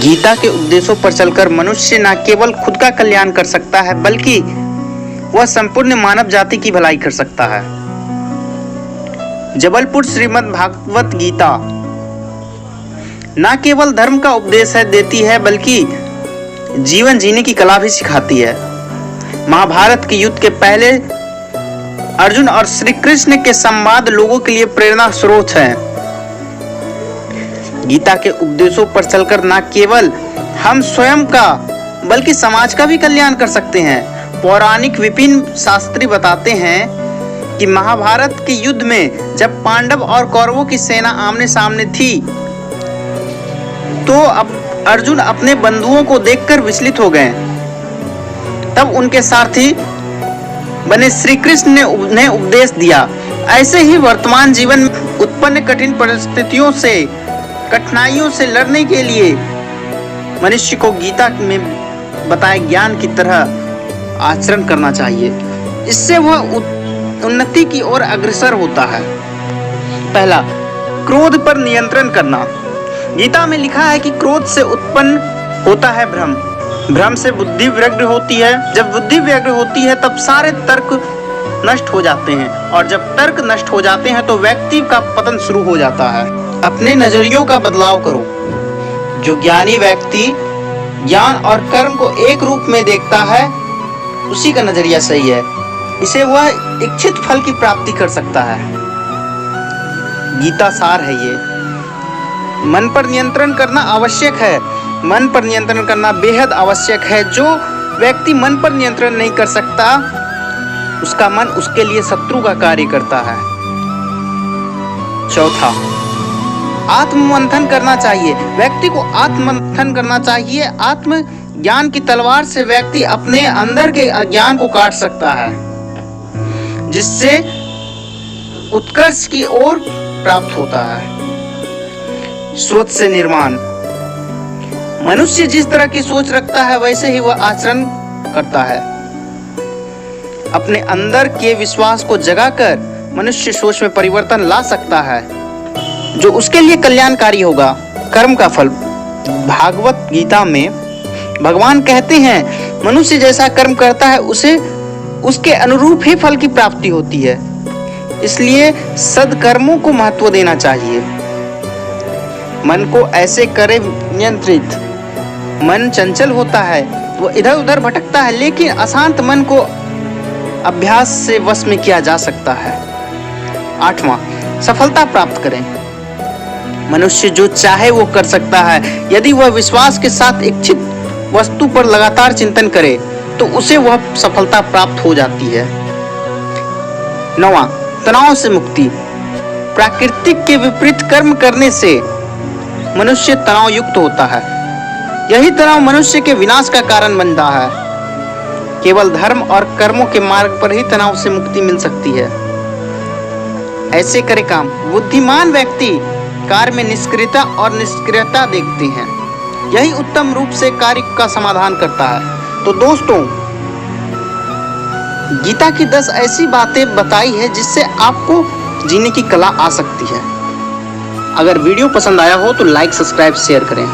गीता के उपदेशों पर चलकर मनुष्य न केवल खुद का कल्याण कर सकता है बल्कि वह संपूर्ण मानव जाति की भलाई कर सकता है। जबलपुर श्रीमद् भागवत गीता न केवल धर्म का उपदेश देती है बल्कि जीवन जीने की कला भी सिखाती है। महाभारत के युद्ध के पहले अर्जुन और श्री कृष्ण के संवाद लोगों के लिए प्रेरणा स्रोत है। गीता के उपदेशों पर चलकर न केवल हम स्वयं का बल्कि समाज का भी कल्याण कर सकते हैं। पौराणिक विपिन शास्त्री बताते हैं कि महाभारत के युद्ध में जब पांडव और कौरवों की सेना आमने सामने थी तो अर्जुन अपने बंधुओं को देखकर विचलित हो गए। तब उनके सारथी बने श्री कृष्ण ने उन्हें उपदेश दिया। ऐसे ही वर्तमान जीवन में उत्पन्न कठिन परिस्थितियों से कठिनाइयों से लड़ने के लिए मनुष्य को गीता में बताए ज्ञान की तरह आचरण करना चाहिए। इससे वह उन्नति की ओर अग्रसर होता है। पहला, क्रोध पर नियंत्रण करना। गीता में लिखा है कि क्रोध से उत्पन्न होता है भ्रम। भ्रम से बुद्धि व्यग्र होती है। जब बुद्धि व्यग्र होती है तब सारे तर्क नष्ट हो जाते हैं और जब तर्क नष्ट हो जाते हैं तो व्यक्ति का पतन शुरू हो जाता है। अपने नजरियों का बदलाव करो। जो ज्ञानी व्यक्ति ज्ञान और कर्म को एक रूप में देखता है उसी का नजरिया सही है। इसे वह इच्छित फल की प्राप्ति कर सकता है। गीता सार है ये। मन पर नियंत्रण करना आवश्यक है। मन पर नियंत्रण करना बेहद आवश्यक है। जो व्यक्ति मन पर नियंत्रण नहीं कर सकता उसका मन उसके लिए शत्रु का कार्य करता है। चौथा, आत्ममंथन करना चाहिए। व्यक्ति को आत्ममंथन करना चाहिए। आत्म ज्ञान की तलवार से व्यक्ति अपने अंदर के अज्ञान को काट सकता है जिससे उत्कर्ष की ओर प्राप्त होता है। सोच से निर्माण। मनुष्य जिस तरह की सोच रखता है वैसे ही वह आचरण करता है। अपने अंदर के विश्वास को जगाकर मनुष्य सोच में परिवर्तन ला सकता है जो उसके लिए कल्याणकारी होगा। कर्म का फल। भागवत गीता में भगवान कहते हैं मनुष्य जैसा कर्म करता है उसे उसके अनुरूप ही फल की प्राप्ति होती है। इसलिए सद्कर्मों को महत्व देना चाहिए। मन को ऐसे करे नियंत्रित। मन चंचल होता है, वो इधर उधर भटकता है, लेकिन अशांत मन को अभ्यास से वश में किया जा सकता है। आठवां, सफलता प्राप्त करें। मनुष्य जो चाहे वो कर सकता है यदि वह विश्वास के साथ इच्छित वस्तु पर लगातार चिंतन करे तो उसे वह सफलता प्राप्त हो जाती है। नौवां, तनाव से मुक्ति। प्राकृतिक के विपरीत कर्म करने से मनुष्य तनाव युक्त होता है। यही तनाव मनुष्य के विनाश का कारण बनता है। केवल धर्म और कर्मों के मार्ग पर ही तनाव से मुक्ति मिल सकती है। ऐसे करे काम। बुद्धिमान व्यक्ति कार्य में निष्क्रियता और निष्क्रियता देखते हैं। यही उत्तम रूप से कार्य का समाधान करता है। तो दोस्तों, गीता की 10 ऐसी बातें बताई है जिससे आपको जीने की कला आ सकती है। अगर वीडियो पसंद आया हो तो लाइक, सब्सक्राइब, शेयर करें।